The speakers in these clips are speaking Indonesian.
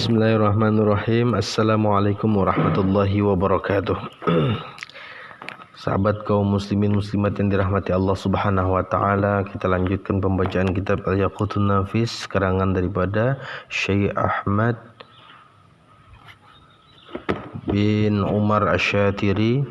Bismillahirrahmanirrahim. Assalamualaikum warahmatullahi wabarakatuh. Sahabat kaum muslimin muslimat yang dirahmati Allah Subhanahu wa taala, kita lanjutkan pembacaan kitab Al-Yaqutun Nafis karangan daripada Syekh Ahmad bin Umar Asy-Syatiri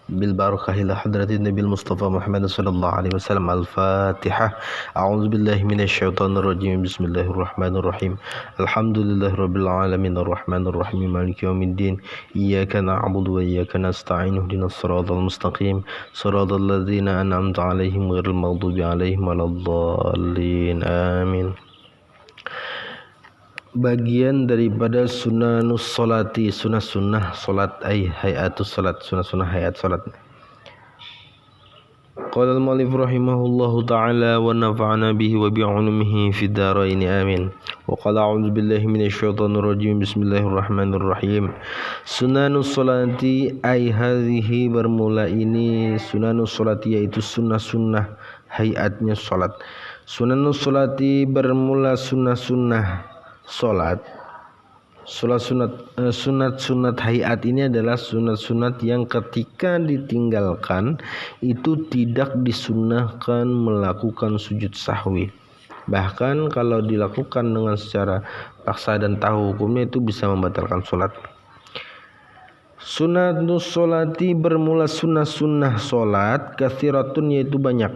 bil barakah ila hadratin Nabi Mustafa Muhammad sallallahu alaihi wasallam. Al-Fatihah. A'udzu billahi minasyaitonir rajim. Bismillahirrahmanirrahim. Alhamdulillahirabbil alamin arrahmanir rahim maliki yaumiddin. Iyyaka na'budu wa iyyaka nasta'in. Ihdinas siratal mustaqim. Siratal ladzina an'amta 'alaihim ghairil maghdubi 'alaihim waladdallin. Amin. Bagian daripada sunanus solati, sunnah solat hayatus solat, sunnah hayat solat. Qala al-mu'allif rahimahullahu ta'ala wa nafa'ana bihi wa bi'ulumihi fid dharain amin. Wa qala a'udzu billahi minasyaitonir rajim. Bismillahirrahmanirrahim. Sunanus solati hadhihi, bermula ini sunanus solati yaitu sunnah hayatnya solat. Sunanus solati bermula sunnah sunat hayat ini adalah sunat yang ketika ditinggalkan itu tidak disunnahkan melakukan sujud sahwi. Bahkan kalau dilakukan dengan secara paksa dan tahu hukumnya itu bisa membatalkan solat. Sunnatus solati bermula sunnah solat katsiratun, yaitu banyak.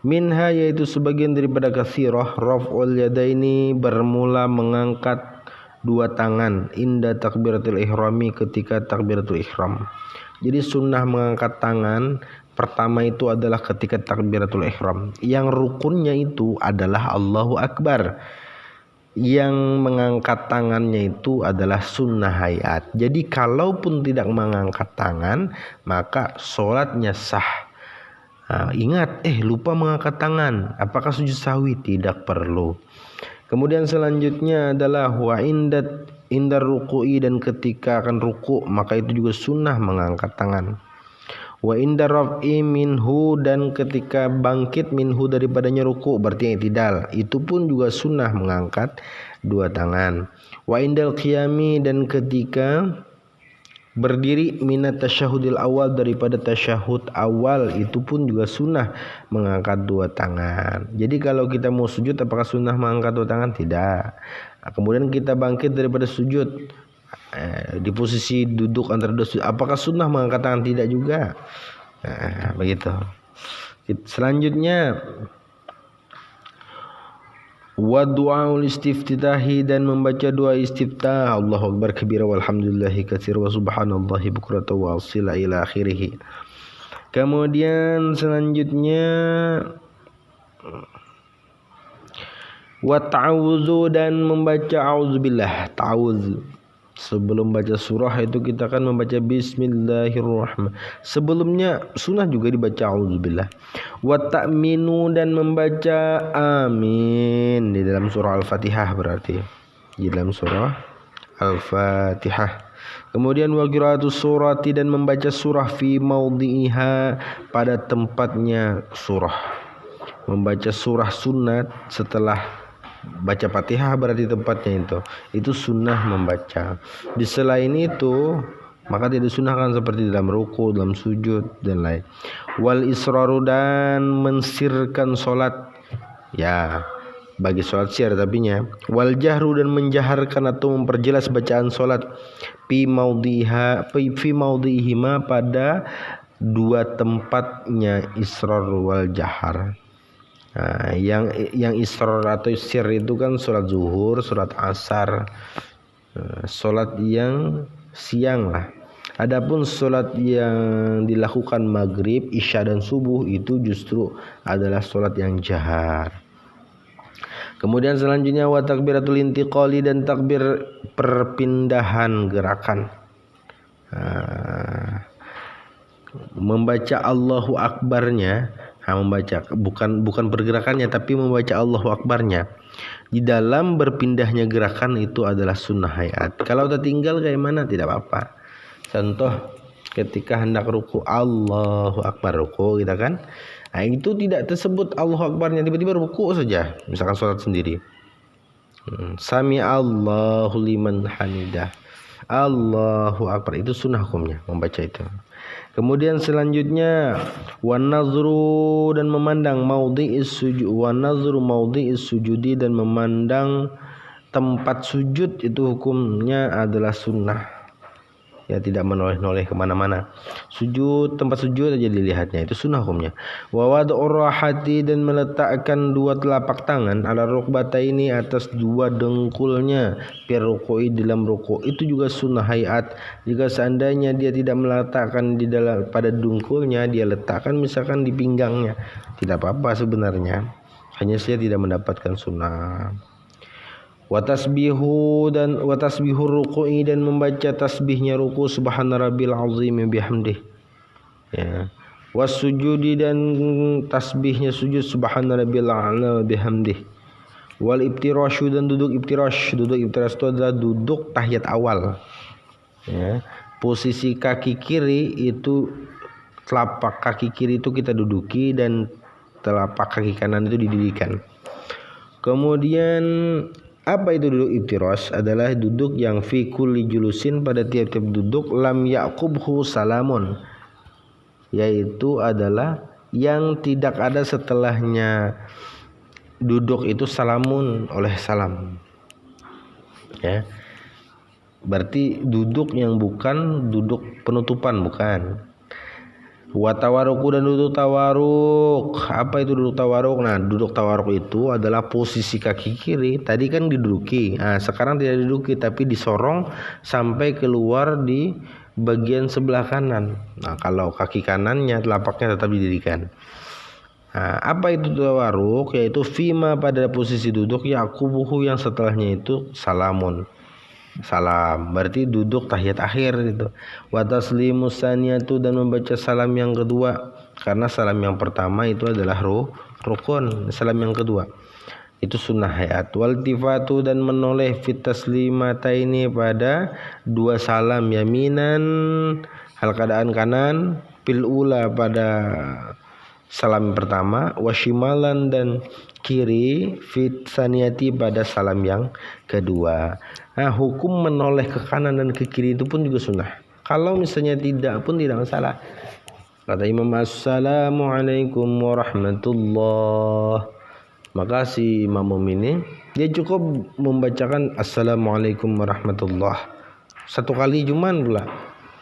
Minha, yaitu sebagian daripada katsirah, raf'ul yadaini, bermula mengangkat dua tangan, inda takbiratul ihrami, ketika takbiratul ihram. Jadi sunnah mengangkat tangan pertama itu adalah ketika takbiratul ihram. Yang rukunnya itu adalah Allahu Akbar. Yang mengangkat tangannya itu adalah sunnah hayat. Jadi kalaupun tidak mengangkat tangan maka sholatnya sah. Ingat, lupa mengangkat tangan, apakah sujud sahwi? Tidak perlu. Kemudian selanjutnya adalah wa indar ruku'i, dan ketika akan ruku' maka itu juga sunnah mengangkat tangan. Wa indar raf'i minhu, dan ketika bangkit minhu daripadanya ruku' berarti i'tidal, itu pun juga sunnah mengangkat dua tangan. Wa indal qiyami, dan ketika berdiri minat tasyahudil awal, daripada tasyahud awal itu pun juga sunnah mengangkat dua tangan. Jadi kalau kita mau sujud apakah sunnah mengangkat dua tangan? Tidak. Kemudian kita bangkit daripada sujud di posisi duduk antara dua sujud, apakah sunnah mengangkat tangan? Tidak juga. Begitu. Selanjutnya wa du'aul istiftitahi, dan membaca doa istiftah, Allahu akbar kabira walhamdulillahi katsira wa subhanallahi bukratan wa asila ila akhirih. Kemudian selanjutnya wa ta'awudzu, dan membaca auzubillah, ta'awudz. Sebelum baca surah itu kita akan membaca bismillahirrahmanirrahim. Sebelumnya sunnah juga dibaca auzubillah. Wa ta'minu, dan membaca amin di dalam surah Al-Fatihah, berarti di dalam surah Al-Fatihah. Kemudian wa qiraatus surati, dan membaca surah fi maudhi'iha, pada tempatnya surah. Membaca surah sunat setelah baca Fatihah berarti tempatnya itu sunnah membaca. Di selain itu maka tidak disunnahkan seperti dalam ruku, dalam sujud dan lain. Wal israru, dan mensirkan solat, ya bagi solat sir tapinya. Wal jahru, dan menjaharkan atau memperjelas bacaan solat fi maudhihima, pada dua tempatnya israr wal jahar. Yang israr atau sir itu kan sholat zuhur, sholat asar, sholat yang siang lah. Adapun sholat yang dilakukan maghrib, isya dan subuh itu justru adalah sholat yang jahar. Kemudian selanjutnya wa takbiratul intiqali, dan takbir perpindahan gerakan. Membaca Allahu Akbarnya, membaca bukan pergerakannya tapi membaca Allahu Akbarnya di dalam berpindahnya gerakan itu adalah sunnah hayat. Kalau tertinggal kayak mana tidak apa-apa. Contoh ketika hendak ruku, Allahu Akbar, ruku kita kan. Nah, itu tidak tersebut Allahu Akbarnya, tiba-tiba ruku saja, misalkan sholat sendiri. Sami Allahu liman hamidah. Allahu akbar, itu sunnah hukumnya membaca itu. Kemudian selanjutnya wan nazru, dan memandang maudhi'is sujud, wan nazru maudhi'is sujudi, dan memandang tempat sujud itu hukumnya adalah sunnah. Ya, tidak menoleh-noleh kemana-mana. Sujud, tempat sujud aja dilihatnya, itu sunnah hukumnya. Wa wad'ur rahati, dan meletakkan dua telapak tangan ala rukbataini, atas dua dengkulnya, fi ruku'i, dalam ruku', itu juga sunnah hayat. Jika seandainya dia tidak meletakkan di dalam pada dengkulnya, dia letakkan misalkan di pinggangnya, tidak apa-apa sebenarnya, hanya saja tidak mendapatkan sunnah. Wa tasbihu ruku'i, dan membaca tasbihnya ruku', subhana rabbil azim bihamdih. Ya. Was-sujudi, dan tasbihnya sujud, subhana rabbil a'la bihamdih. Wal iftirashu, dan duduk iftirash. Duduk iftirash itu adalah duduk tahiyat awal. Ya. Posisi kaki kiri itu, telapak kaki kiri itu kita duduki, dan telapak kaki kanan itu didirikan. Kemudian apa itu duduk iftirash? Adalah duduk yang fi kulli julusin, pada tiap-tiap duduk, lam yaqubhu salamun, yaitu adalah yang tidak ada setelahnya duduk itu salamun oleh salam. Ya. Berarti duduk yang bukan duduk penutupan, bukan. Wa tawaruku, dan duduk tawaruk. Apa itu duduk tawaruk? Nah, duduk tawaruk itu adalah posisi kaki kiri. Tadi kan diduduki. Nah, sekarang tidak diduduki tapi disorong sampai keluar di bagian sebelah kanan. Nah, kalau kaki kanannya telapaknya tetap didirikan. Nah, apa itu tawaruk? Yaitu fima, pada posisi duduk, yaqubuhu, yang setelahnya itu salamun, salam, berarti duduk tahiyat akhir itu. Wa taslimus saniyatu, dan membaca salam yang kedua, karena salam yang pertama itu adalah rukun, salam yang kedua itu sunnah hayat. Wal tifatu, dan menoleh fit taslimataini, pada dua salam, yaminan, hal keadaan kanan, fil ula, pada salam pertama, washimalan, dan kiri, fit saniyati, pada salam yang kedua. Nah, hukum menoleh ke kanan dan ke kiri itu pun juga sunnah. Kalau misalnya tidak pun tidak masalah. Kata Imam, assalamualaikum warahmatullah, maka si makmum ini dia cukup membacakan assalamualaikum warahmatullah satu kali cuman pula,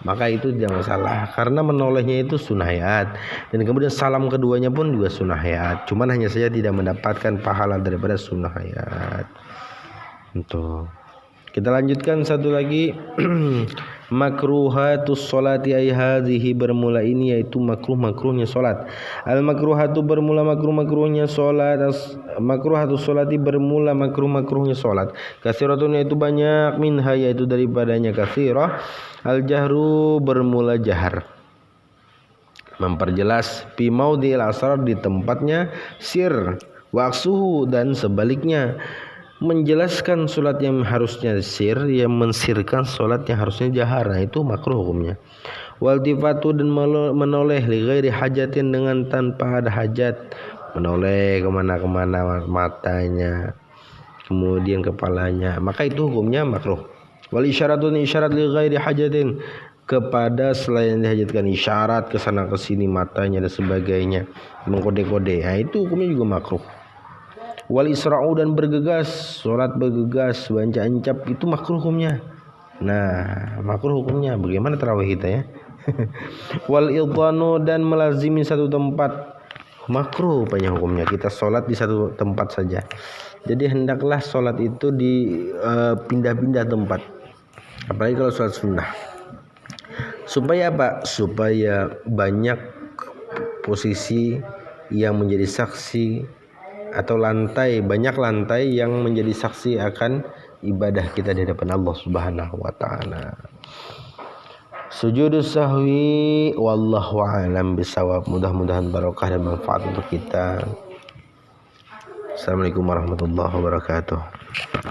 maka itu tidak masalah, karena menolehnya itu sunnah hayat. Dan kemudian salam keduanya pun juga sunnah hayat, cuman hanya saja tidak mendapatkan pahala daripada sunnah hayat. Untuk kita lanjutkan satu lagi. Makruhatus sholati, ay hadhihi, bermula ini, yaitu makruhnya salat. Al makruhatu, bermula makruhnya salat. Makruhatus sholati, bermula makruhnya salat. Katsiratun, yaitu banyak, minha, yaitu daripadanya katsirah. Al jahru, bermula jahar, memperjelas, fi maudhi'il asrar, di tempatnya sir, wa aksuhu, dan sebaliknya, menjelaskan solat yang harusnya sir, yang mensirkan solat yang harusnya jahar. Nah, itu makruh hukumnya. Wal tifatu, dan menoleh, li ghairi hajatin, dengan tanpa ada hajat, menoleh kemana-kemana matanya, kemudian kepalanya, maka itu hukumnya makruh. Wal isyaratun, isyarat, li ghairi hajatin, kepada selain dihajatkan, isyarat ke sana ke sini matanya dan sebagainya, mengkode-kode, nah itu hukumnya juga makruh. Wal isra'u, dan bergegas, sholat bergegas, banca-ancap, itu makruh hukumnya. Nah, makruh hukumnya. Bagaimana tarawih kita ya? Wal idhanu, dan melazimi satu tempat, makruh banyak hukumnya. Kita sholat di satu tempat saja. Jadi hendaklah sholat itu di pindah-pindah tempat. Apalagi kalau sholat sunnah. Supaya apa? Supaya banyak posisi yang menjadi saksi, atau banyak lantai yang menjadi saksi akan ibadah kita di hadapan Allah Subhanahu wa taala. Sujudus sahwi, wallahu a'lam bisawab. Mudah-mudahan barokah dan manfaat untuk kita. Assalamualaikum warahmatullahi wabarakatuh.